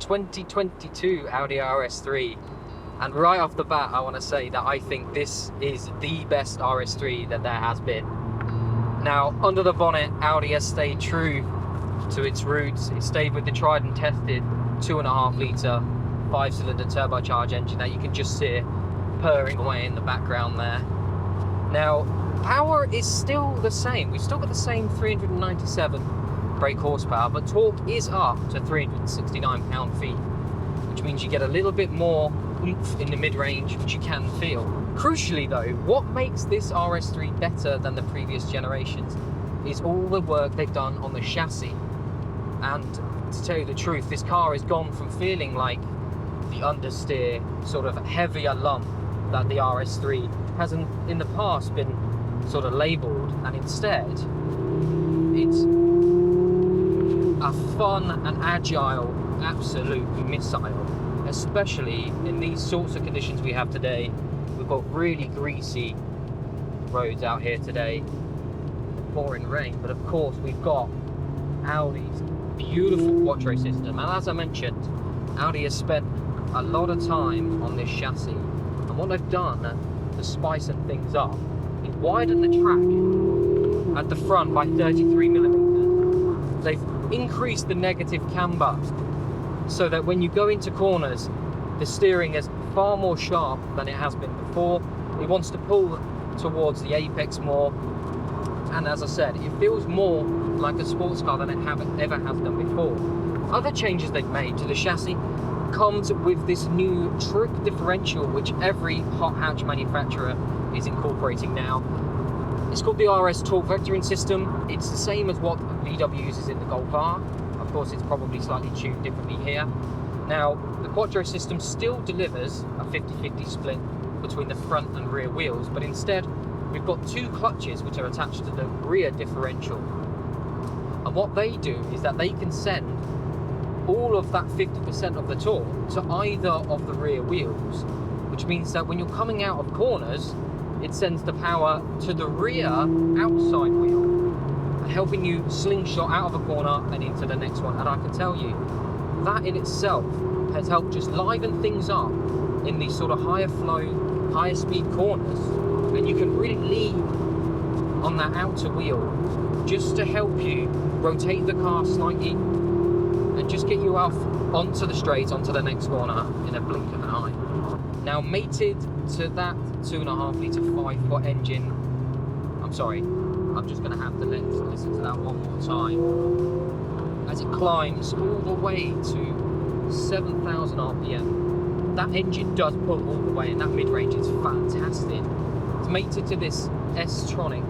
2022 Audi RS3, and right off the bat I want to say that I think this is the best RS3 that there has been. Now, under the bonnet, Audi has stayed true to its roots. It stayed with the tried and tested 2.5 litre 5-cylinder turbocharged engine that you can just see purring away in the background there. Now, power is still the same. We've still got the same 397 brake horsepower, but torque is up to 369 pound-feet, which means you get a little bit more oomph in the mid-range, which you can feel. Crucially though, what makes this RS3 better than the previous generations is all the work they've done on the chassis. And to tell you the truth, this car has gone from feeling like the understeer, sort of heavier lump that the RS3 hasn't in the past been sort of labelled, and instead it's a fun and agile absolute missile, especially in these sorts of conditions we have today. We've got really greasy roads out here today, pouring rain, but of course we've got Audi's beautiful Quattro system, and as I mentioned, Audi has spent a lot of time on this chassis, and what they've done to spicing things up is widen the track at the front by 33mm. They've increased the negative camber so that when you go into corners, the steering is far more sharp than it has been before. It wants to pull towards the apex more, and as I said, it feels more like a sports car than it ever has done before. Other changes they've made to the chassis comes with this new truck differential, which every hot hatch manufacturer is incorporating now. It's called the RS torque vectoring system. It's the same as what VW uses in the Golf R. Of course, it's probably slightly tuned differently here. Now, the Quattro system still delivers a 50-50 split between the front and rear wheels, but instead we've got two clutches which are attached to the rear differential. And what they do is that they can send all of that 50% of the torque to either of the rear wheels, which means that when you're coming out of corners, it sends the power to the rear outside wheel, helping you slingshot out of a corner and into the next one. And I can tell you, that in itself has helped just liven things up in these sort of higher flow, higher speed corners, and you can really lean on that outer wheel just to help you rotate the car slightly and just get you off onto the straight, onto the next corner in a blink of an eye. Now, mated to that 2.5 litre 5-foot engine, I'm sorry, I'm just going to have to listen to that one more time. As it climbs all the way to 7,000 RPM, that engine does pull all the way, and that mid-range is fantastic. It's mated to this S-tronic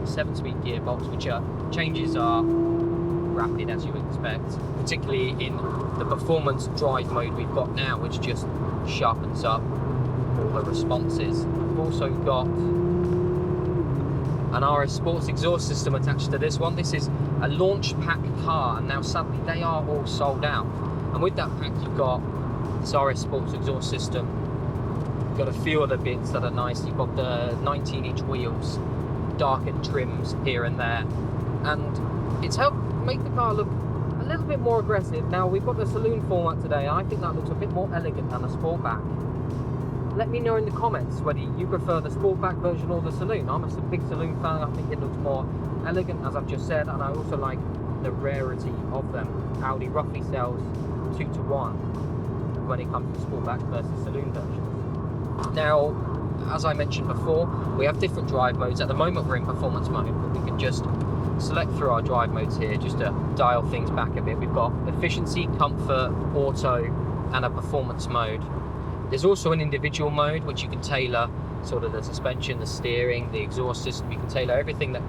7-speed gearbox, which changes are rapid as you would expect, particularly in the performance drive mode we've got now, which just sharpens up all the responses. We've also got an RS Sports exhaust system attached to this one. This is a launch pack car, and now sadly they are all sold out. And with that pack you've got this RS Sports exhaust system. You've got a few other bits that are nice. You've got the 19-inch wheels, darkened trims here and there, and it's helped make the car look a little bit more aggressive. Now, we've got the saloon format today. I think that looks a bit more elegant than the Sportback. Let me know in the comments whether you prefer the Sportback version or the saloon. I'm a big saloon fan. I think it looks more elegant, as I've just said, and I also like the rarity of them. Audi roughly sells 2 to 1 when it comes to Sportback versus saloon versions. Now, as I mentioned before, we have different drive modes. At the moment we're in performance mode, but we can just select through our drive modes here just to dial things back a bit. We've got efficiency, comfort, auto, and a performance mode. There's also an individual mode which you can tailor sort of the suspension, the steering, the exhaust system. You can tailor everything that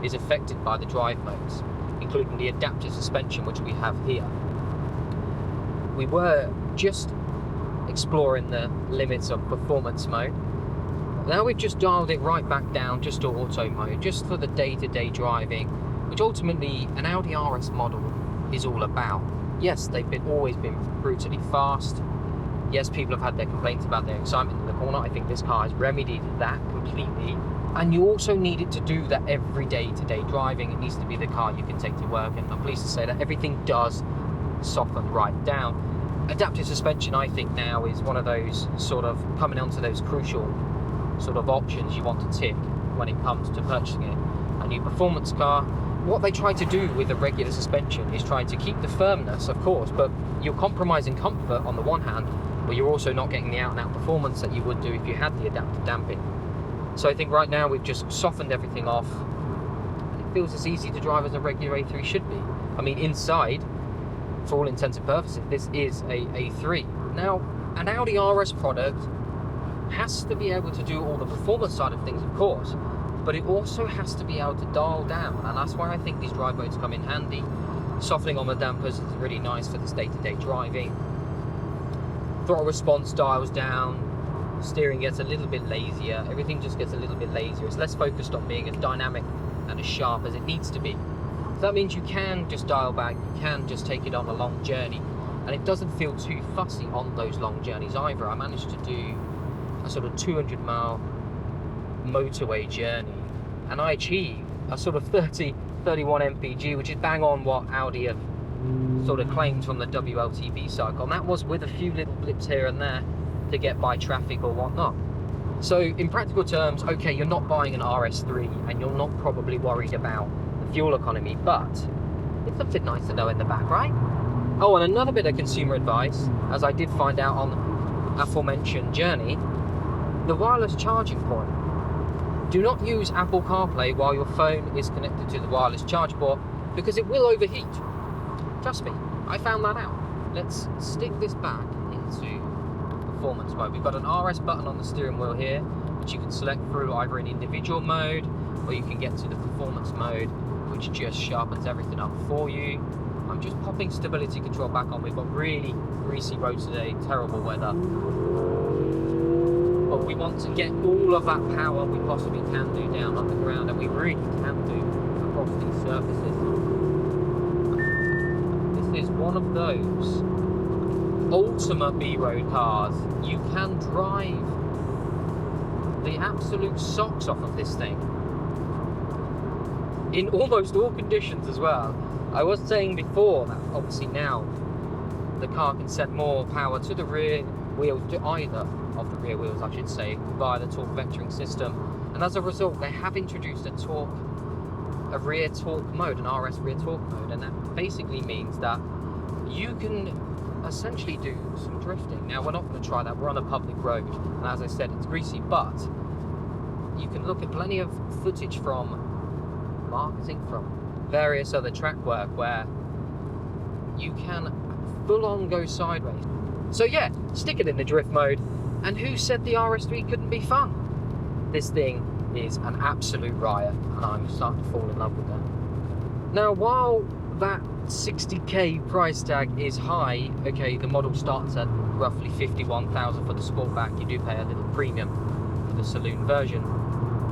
is affected by the drive modes, including the adaptive suspension which we have here. We were just exploring the limits of performance mode. Now we've just dialed it right back down just to auto mode, just for the day-to-day driving, which ultimately an Audi RS model is all about. Yes, they've always been brutally fast. Yes, people have had their complaints about their excitement in the corner. I think this car has remedied that completely. And you also need it to do that every day-to-day driving. It needs to be the car you can take to work, and I'm pleased to say that everything does softened right down. Adaptive suspension, I think, now is one of those sort of coming onto those crucial sort of options you want to tick when it comes to purchasing a new performance car. What they try to do with a regular suspension is trying to keep the firmness, of course, but you're compromising comfort on the one hand, but you're also not getting the out-and-out performance that you would do if you had the adaptive damping. So I think right now we've just softened everything off, and it feels as easy to drive as a regular A3 should be. I mean, inside, for all intents and purposes, this is a A3. Now, an Audi RS product has to be able to do all the performance side of things, of course, but it also has to be able to dial down, and that's why I think these drive modes come in handy. Softening on the dampers is really nice for this day-to-day driving. Throttle response dials down, steering gets a little bit lazier, everything just gets a little bit lazier. It's less focused on being as dynamic and as sharp as it needs to be. So that means you can just dial back, you can just take it on a long journey, and it doesn't feel too fussy on those long journeys either. I managed to do a sort of 200-mile motorway journey, and I achieved a sort of 31 mpg, which is bang on what Audi have sort of claimed from the WLTP cycle, and that was with a few little blips here and there to get by traffic or whatnot. So in practical terms, okay, you're not buying an RS3 and you're not probably worried about the fuel economy, but it's something nice to know in the back, right? Oh, and another bit of consumer advice, as I did find out on aforementioned journey, the wireless charging point. Do not use Apple CarPlay while your phone is connected to the wireless charge port, because it will overheat. Trust me, I found that out. Let's stick this back into performance mode. We've got an RS button on the steering wheel here, which you can select through either an individual mode, or you can get to the performance mode, which just sharpens everything up for you. I'm just popping stability control back on. We've got really greasy roads today, terrible weather. But we want to get all of that power we possibly can do down on the ground, and we really can do across these surfaces. This is one of those ultimate B-road cars. You can drive the absolute socks off of this thing in almost all conditions as well. I was saying before that obviously now the car can send more power to the rear wheels, to either of the rear wheels I should say, via the torque vectoring system, and as a result they have introduced a rear torque mode, an RS rear torque mode, and that basically means that you can essentially do some drifting. Now we're not going to try that, we're on a public road, and as I said it's greasy, but you can look at plenty of footage from marketing, from various other track work where you can full on go sideways. So yeah, stick it in the drift mode, and who said the RS3 couldn't be fun? This thing is an absolute riot, and I'm starting to fall in love with that. Now while that 60k price tag is high, okay, the model starts at roughly 51,000 for the Sportback. You do pay a little premium for the Saloon version,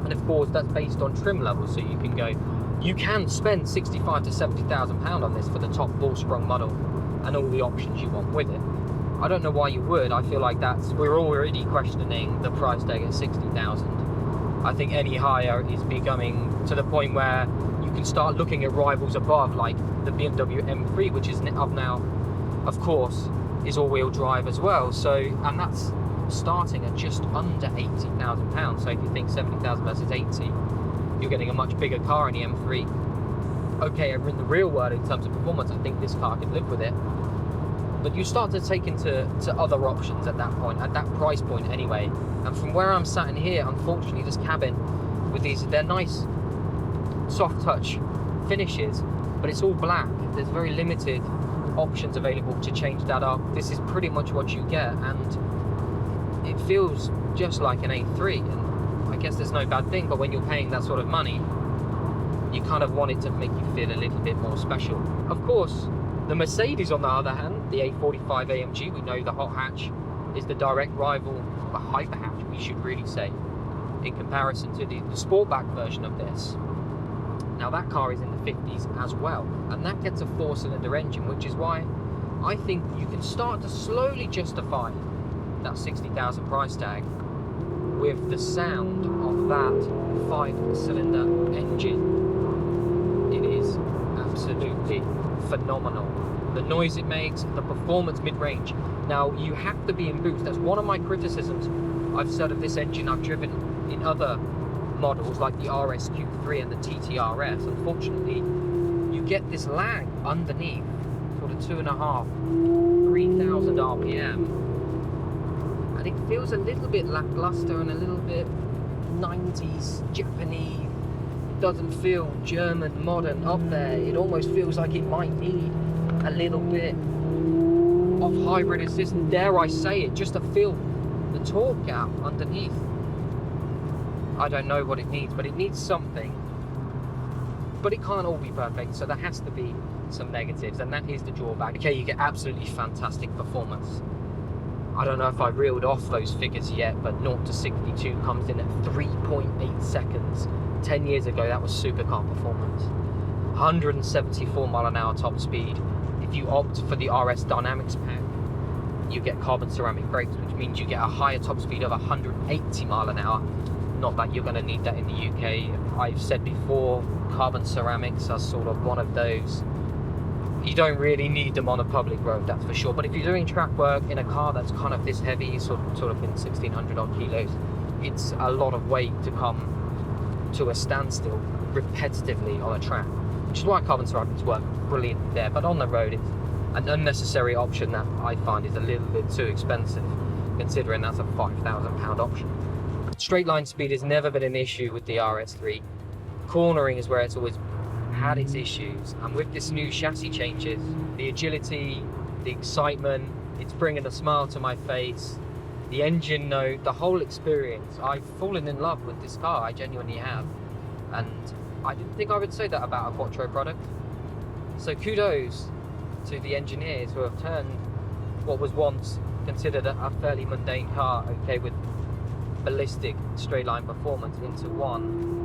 and of course that's based on trim level, so you can spend 65 to 70,000 pound on this for the top ball sprung model and all the options you want with it. I don't know why you would. I feel like we're already questioning the price tag at 60,000. I think any higher is becoming to the point where you can start looking at rivals above, like the BMW M3, which is up now, of course, is all-wheel drive as well. So, and that's starting at just under 80,000 pounds. So if you think 70,000 versus 80, you're getting a much bigger car in the M3. Okay, in the real world, in terms of performance, I think this car could live with it. But you start to take into other options at that point, at that price point anyway. And from where I'm sat in here, unfortunately, this cabin with they're nice soft touch finishes, but it's all black. There's very limited options available to change that up. This is pretty much what you get, and it feels just like an A3. And I guess there's no bad thing, but when you're paying that sort of money, you kind of want it to make you feel a little bit more special. Of course, the Mercedes, on the other hand, the A45 AMG, we know the hot hatch is the direct rival, the hyper hatch, we should really say, in comparison to the Sportback version of this. Now that car is in the 50s as well, and that gets a 4-cylinder engine, which is why I think you can start to slowly justify that 60,000 price tag with the sound of that 5-cylinder engine. It is absolutely phenomenal. the noise it makes, the performance mid-range. Now, you have to be in boost. That's one of my criticisms I've said of this engine I've driven in other models like the RS3 and the TTRS. Unfortunately, you get this lag underneath, sort of 2,500, 3,000 RPM, and it feels a little bit lackluster and a little bit 90s Japanese. It doesn't feel German modern up there. It almost feels like it might need a little bit of hybrid assist, dare I say it, just to feel the torque gap underneath. I don't know what it needs, but it needs something. But it can't all be perfect, so there has to be some negatives, and that is the drawback. Okay, you get absolutely fantastic performance. I don't know if I reeled off those figures yet, but 0 to 62 comes in at 3.8 seconds. 10 years ago, that was supercar performance. 174 mile an hour top speed. If you opt for the RS Dynamics pack, you get carbon ceramic brakes, which means you get a higher top speed of 180 mile an hour. Not that you're going to need that in the UK. I've said before, carbon ceramics are sort of one of those. You don't really need them on a public road, that's for sure. But if you're doing track work in a car that's kind of this heavy, sort of in 1,600 odd kilos, it's a lot of weight to come to a standstill repetitively on a track, which is why carbon ceramics work brilliant there. But on the road, it's an unnecessary option that I find is a little bit too expensive, considering that's a £5,000 option. Straight line speed has never been an issue with the RS3. Cornering is where it's always had its issues, and with this new chassis changes, the agility, the excitement, it's bringing a smile to my face. The engine note, the whole experience. I've fallen in love with this car, I genuinely have, and I didn't think I would say that about a Quattro product. So kudos to the engineers who have turned what was once considered a fairly mundane car, okay, with ballistic straight line performance, into one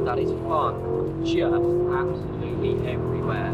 that is fun just absolutely everywhere.